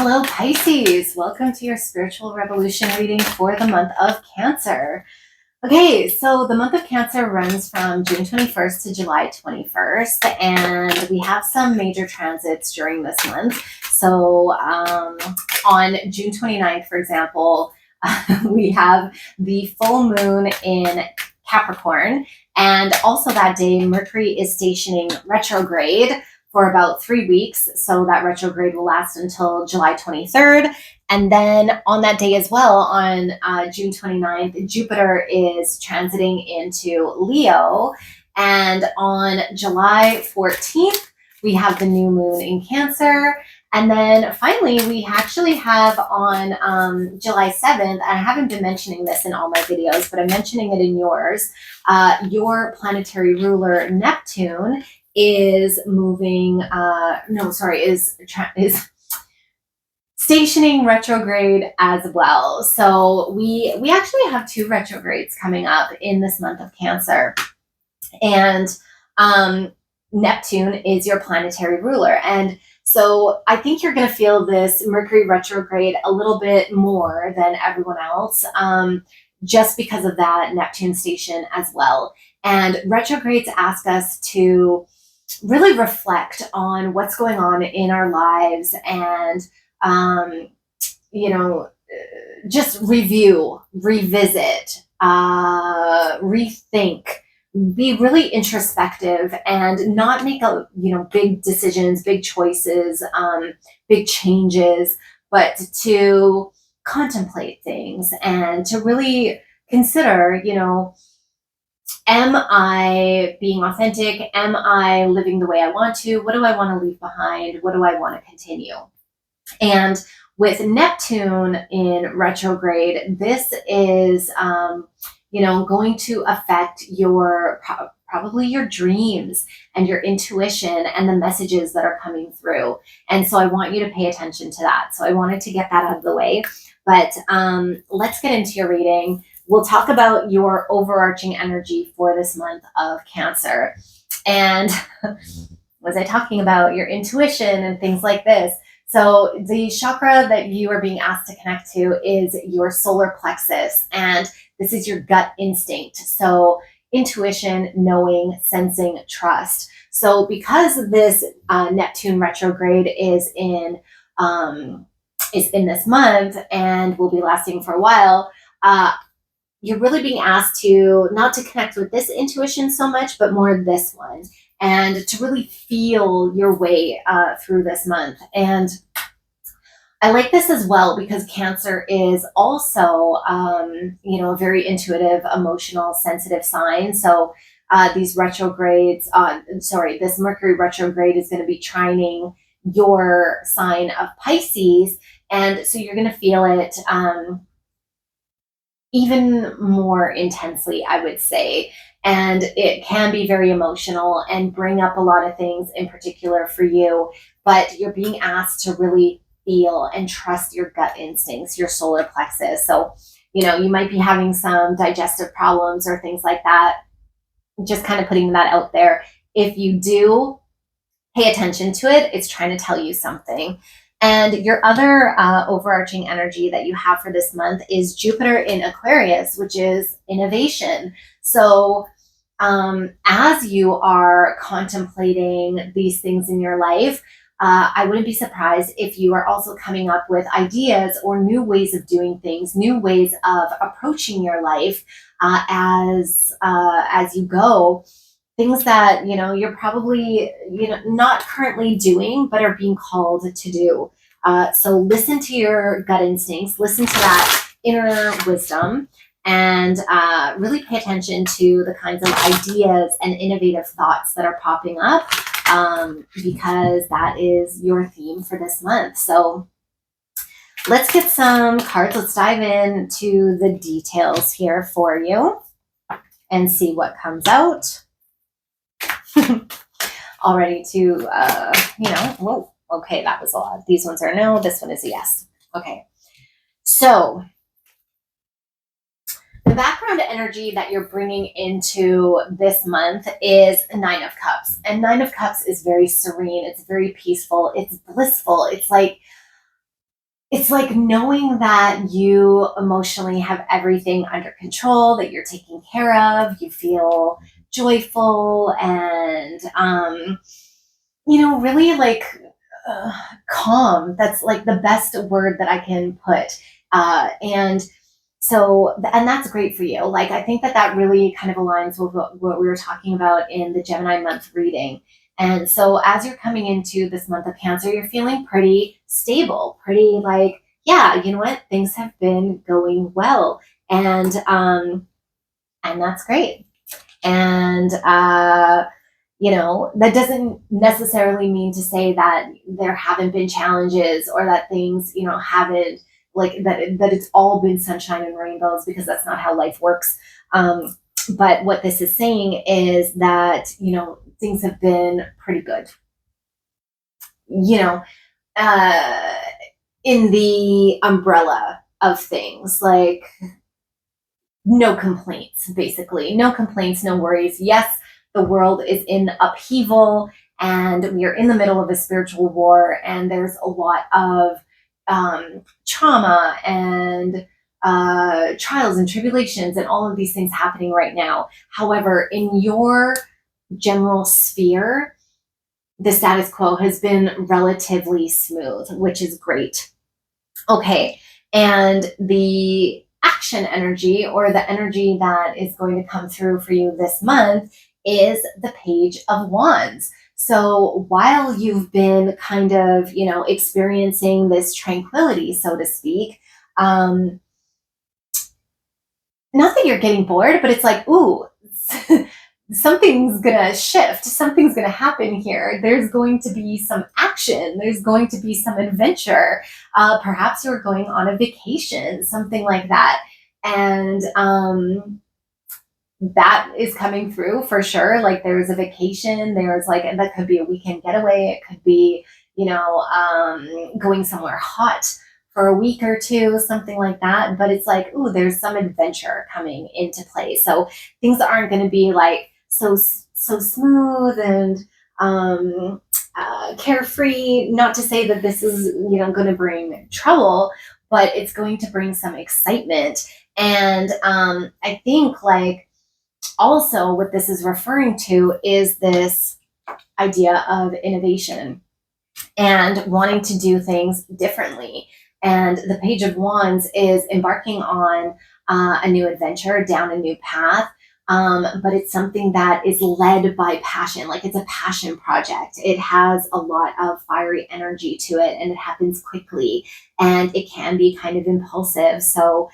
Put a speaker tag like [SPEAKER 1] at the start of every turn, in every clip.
[SPEAKER 1] Hello, Pisces. Welcome to your spiritual revolution reading for the month of Cancer. Okay, so the month of Cancer runs from June 21st to July 21st, and we have some major transits during this month. So on June 29th, for example, we have the full moon in Capricorn, and also that day, Mercury is stationing retrograde for about 3 weeks. So that retrograde will last until July 23rd. And then on that day as well, on June 29th, Jupiter is transiting into Leo. And on July 14th, we have the new moon in Cancer. And then finally, we actually have on July 7th, I haven't been mentioning this in all my videos, but I'm mentioning it in yours, your planetary ruler, Neptune, is moving, is stationing retrograde as well. So we actually have 2 retrogrades coming up in this month of Cancer. And Neptune is your planetary ruler. And so I think you're going to feel this Mercury retrograde a little bit more than everyone else, just because of that Neptune station as well. And retrogrades ask us to really reflect on what's going on in our lives and, just review, revisit, rethink, be really introspective and not make big decisions, big choices, big changes, but to contemplate things and to really consider, am I being authentic? Am I living the way I want to? What do I want to leave behind? What do I want to continue? And with Neptune in retrograde, this is, going to affect probably your dreams and your intuition and the messages that are coming through. And so I want you to pay attention to that. So I wanted to get that out of the way. But let's get into your reading. We'll talk about your overarching energy for this month of Cancer. And was I talking about your intuition and things like this? So the chakra that you are being asked to connect to is your solar plexus. And this is your gut instinct. So intuition, knowing, sensing, trust. So because this Neptune retrograde is in this month and will be lasting for a while, you're really being asked to not to connect with this intuition so much, but more this one, and to really feel your way through this month. And I like this as well because Cancer is also, a very intuitive, emotional, sensitive sign. So these retrogrades, this Mercury retrograde is going to be trining your sign of Pisces. And so you're going to feel it even more intensely, I would say. And it can be very emotional and bring up a lot of things in particular for you, but you're being asked to really feel and trust your gut instincts, your solar plexus. So, you might be having some digestive problems or things like that. Just kind of putting that out there. If you do pay attention to it, it's trying to tell you something. And your other overarching energy that you have for this month is Jupiter in Aquarius, which is innovation. So as you are contemplating these things in your life, I wouldn't be surprised if you are also coming up with ideas or new ways of doing things, new ways of approaching your life as you go. Things that, you're probably, not currently doing, but are being called to do. So listen to your gut instincts, listen to that inner wisdom, and really pay attention to the kinds of ideas and innovative thoughts that are popping up, because that is your theme for this month. So let's get some cards. Let's dive into the details here for you and see what comes out. All ready to, whoa, okay, that was a lot. These ones are no, this one is a yes. Okay, so the background energy that you're bringing into this month is a 9 of Cups. And 9 of Cups is very serene. It's very peaceful. It's blissful. It's like it's like knowing that you emotionally have everything under control, that you're taken care of, you feel joyful and, really like uh, calm. That's like the best word that I can put. And so, and that's great for you. Like, I think that that really kind of aligns with what we were talking about in the Gemini month reading. And so, as you're coming into this month of Cancer, you're feeling pretty stable, pretty like, yeah, you know what? Things have been going well. And that's great. And, that doesn't necessarily mean to say that there haven't been challenges or that things, haven't like that it's all been sunshine and rainbows, because that's not how life works. But what this is saying is that, things have been pretty good. You know, uh, in the umbrella of things, like no complaints, basically. No complaints, no worries. Yes, the world is in upheaval and we are in the middle of a spiritual war, and there's a lot of trauma and trials and tribulations and all of these things happening right now. However, in your general sphere, the status quo has been relatively smooth, which is great. Okay. And the action energy, or the energy that is going to come through for you this month, is the Page of Wands. So while you've been kind of, experiencing this tranquility, so to speak, not that you're getting bored, but it's like, ooh, something's gonna shift, something's gonna happen here. There's going to be some action, there's going to be some adventure. Perhaps you're going on a vacation, something like that. And that is coming through for sure. Like there's a vacation, there's like, and that could be a weekend getaway, it could be, going somewhere hot for a week or two, something like that. But it's like, ooh, there's some adventure coming into play. So things aren't going to be like so smooth and carefree. Not to say that this is, going to bring trouble, but it's going to bring some excitement. And I think like also what this is referring to is this idea of innovation and wanting to do things differently. And the Page of Wands is embarking on a new adventure, down a new path. But it's something that is led by passion. Like it's a passion project. It has a lot of fiery energy to it, and it happens quickly, and it can be kind of impulsive. So,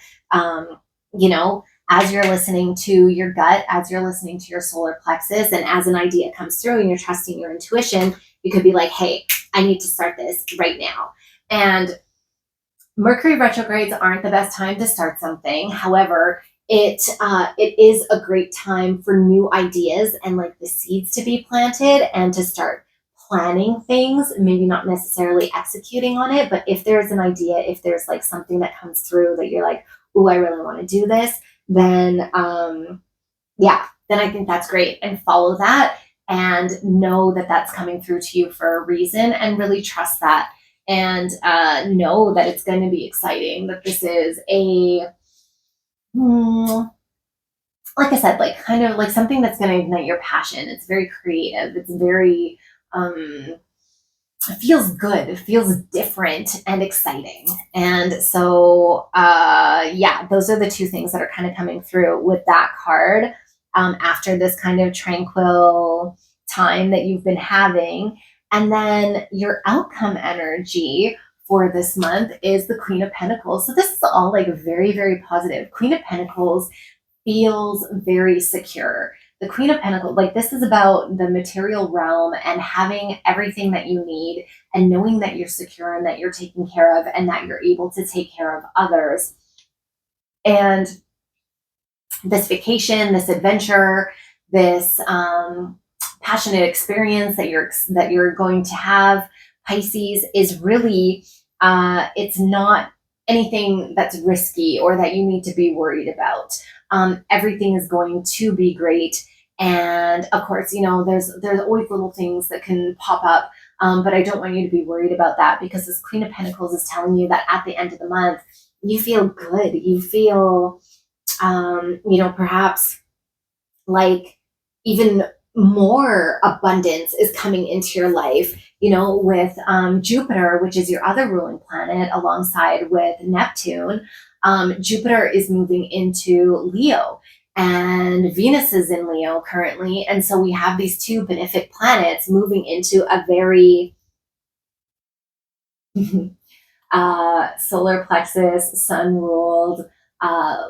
[SPEAKER 1] you know, as you're listening to your gut, as you're listening to your solar plexus, and as an idea comes through and you're trusting your intuition, you could be like, hey, I need to start this right now. And Mercury retrogrades aren't the best time to start something. However, it is a great time for new ideas and like the seeds to be planted and to start planning things, maybe not necessarily executing on it, but if there's an idea, if there's like something that comes through that you're like, oh, I really want to do this, then then I think that's great, and follow that and know that that's coming through to you for a reason, and really trust that, and know that it's going to be exciting, that this is a like I said, like kind of like something that's going to ignite your passion. It's very creative. It's very, it feels good. It feels different and exciting. And so, those are the two things that are kind of coming through with that card after this kind of tranquil time that you've been having. And then your outcome energy for this month is the Queen of Pentacles. So this is all like very, very positive. Queen of Pentacles feels very secure. The Queen of Pentacles, like this is about the material realm and having everything that you need and knowing that you're secure and that you're taken care of and that you're able to take care of others. And this vacation, this adventure, this passionate experience that you're going to have, Pisces, is really it's not anything that's risky or that you need to be worried about. Everything is going to be great, and of course, there's always little things that can pop up But I don't want you to be worried about that, because this Queen of Pentacles is telling you that at the end of the month, you feel good. You feel, perhaps like even more abundance is coming into your life, with Jupiter, which is your other ruling planet, alongside with Neptune. Jupiter is moving into Leo, and Venus is in Leo currently. And so we have these two benefic planets moving into a very solar plexus, sun ruled,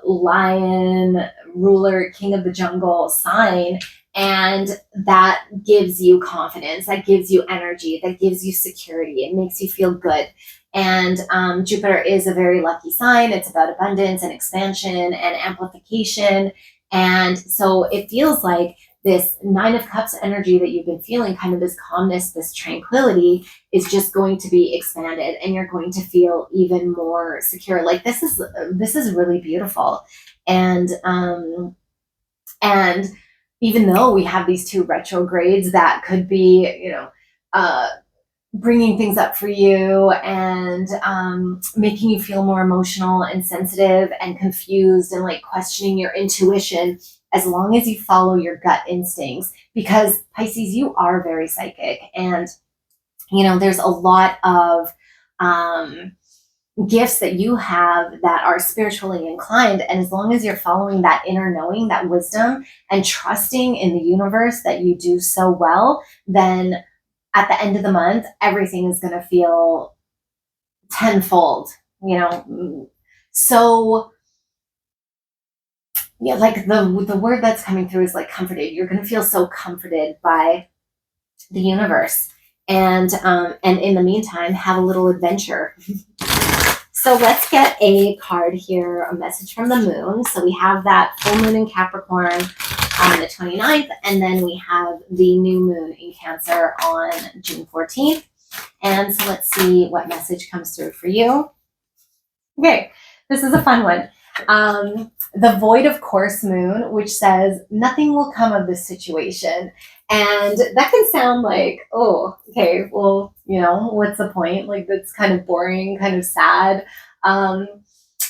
[SPEAKER 1] lion ruler, king of the jungle sign. And that gives you confidence, that gives you energy, that gives you security. It makes you feel good. And Jupiter is a very lucky sign. It's about abundance and expansion and amplification. And so it feels like this Nine of Cups energy that you've been feeling, kind of this calmness, this tranquility, is just going to be expanded, and you're going to feel even more secure. Like this is really beautiful. And even though we have these two retrogrades that could be, bringing things up for you and making you feel more emotional and sensitive and confused and like questioning your intuition, as long as you follow your gut instincts, because Pisces, you are very psychic, and there's a lot of gifts that you have that are spiritually inclined. And as long as you're following that inner knowing, that wisdom, and trusting in the universe that you do so well, then at the end of the month, everything is going to feel tenfold, So yeah, like the word that's coming through is like comforted. You're going to feel so comforted by the universe. And in the meantime, have a little adventure. So let's get a card here, a message from the moon. So we have that full moon in Capricorn on the 29th, and then we have the new moon in Cancer on June 14th. And so let's see what message comes through for you. Okay, this is a fun one. The void of course moon, which says nothing will come of this situation. And that can sound like, oh, okay, well, what's the point? Like, that's kind of boring, kind of sad.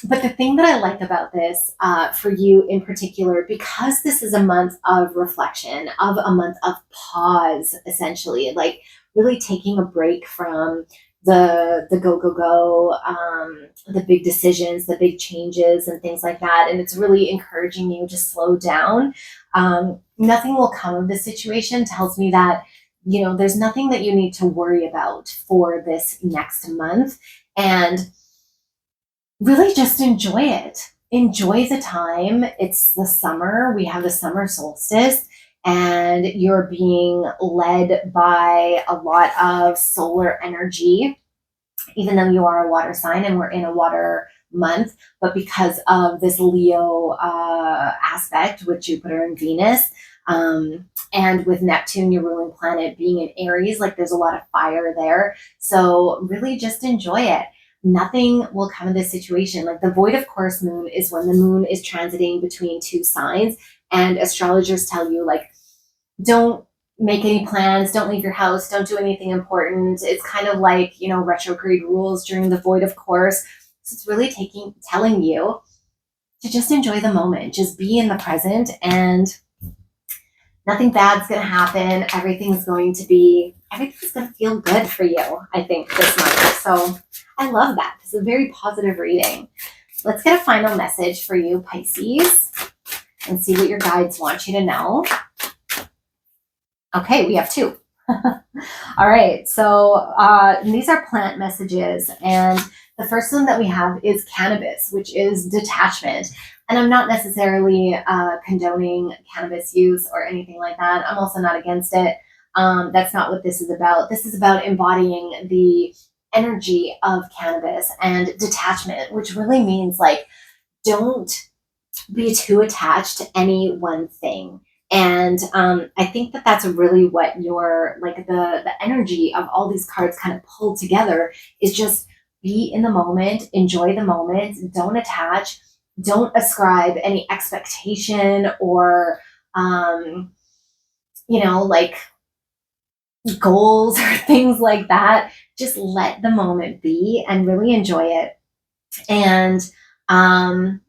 [SPEAKER 1] But the thing that I like about this, for you in particular, because this is a month of reflection, of a month of pause, essentially, like really taking a break from the go, the big decisions, the big changes and things like that. And it's really encouraging you to slow down. Nothing will come of this situation tells me that, there's nothing that you need to worry about for this next month. And really just enjoy it. Enjoy the time. It's the summer. We have the summer solstice, and you're being led by a lot of solar energy, even though you are a water sign and we're in a water month. But because of this Leo aspect with Jupiter and Venus, and with Neptune, your ruling planet, being in Aries, like there's a lot of fire there. So really just enjoy it. Nothing will come of this situation. Like the void of course moon is when the moon is transiting between two signs, and astrologers tell you, like, don't make any plans, don't leave your house, don't do anything important. It's kind of like, retrograde rules during the void of course. So it's really telling you to just enjoy the moment, just be in the present, and nothing bad's going to happen. Everything's going to feel good for you, I think, this month. So I love that. This is a very positive reading. Let's get a final message for you, Pisces, and see what your guides want you to know. Okay, we have two. All right, so these are plant messages, and the first one that we have is cannabis, which is detachment. And I'm not necessarily condoning cannabis use or anything like that. I'm also not against it. That's not what this is about. This is about embodying the energy of cannabis and detachment, which really means like, don't be too attached to any one thing. And I think that that's really what your, like the energy of all these cards kind of pull together, is just be in the moment, enjoy the moment, don't attach, don't ascribe any expectation or, like goals or things like that. Just let the moment be and really enjoy it. And um,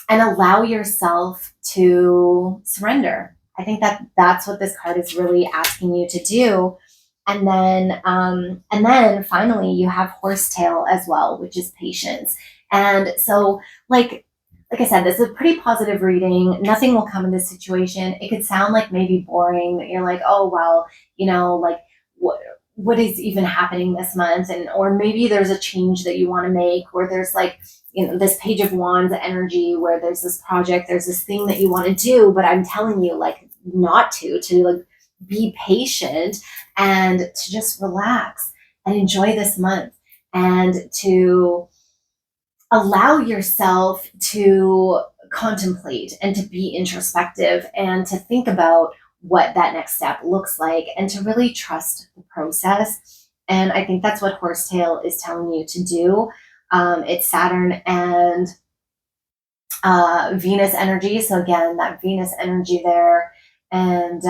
[SPEAKER 1] and allow yourself to surrender. I think that that's what this card is really asking you to do. And then finally, you have horsetail as well, which is patience. And so, like I said, this is a pretty positive reading. Nothing will come in this situation. It could sound like maybe boring. That you're like, oh well, like what is even happening this month, and or maybe there's a change that you want to make, or there's like this page of wands energy where there's this project, there's this thing that you want to do, but I'm telling you like not to like be patient and to just relax and enjoy this month and to allow yourself to contemplate and to be introspective and to think about what that next step looks like and to really trust the process. And I think that's what horsetail is telling you to do. It's Saturn and Venus energy. So again, that Venus energy there, and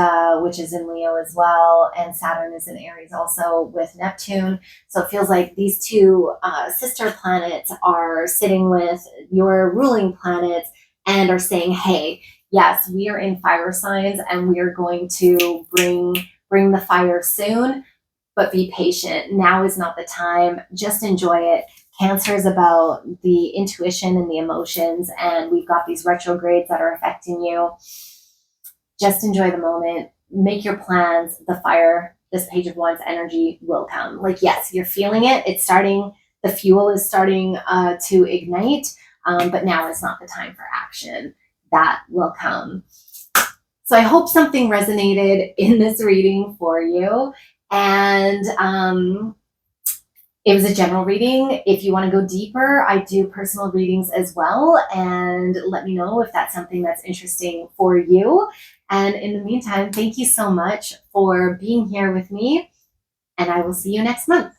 [SPEAKER 1] which is in Leo as well, and Saturn is in Aries also with Neptune. So it feels like these two sister planets are sitting with your ruling planets and are saying, "Hey, yes, we are in fire signs, and we are going to bring the fire soon, but be patient. Now is not the time. Just enjoy it." Cancer is about the intuition and the emotions, and we've got these retrogrades that are affecting you. Just enjoy the moment, make your plans. The fire, this page of wands energy will come. Like, yes, you're feeling it. It's starting, the fuel is starting to ignite, but now is not the time for action. That will come. So I hope something resonated in this reading for you. And it was a general reading. If you want to go deeper, I do personal readings as well. And let me know if that's something that's interesting for you. And in the meantime, thank you so much for being here with me. And I will see you next month.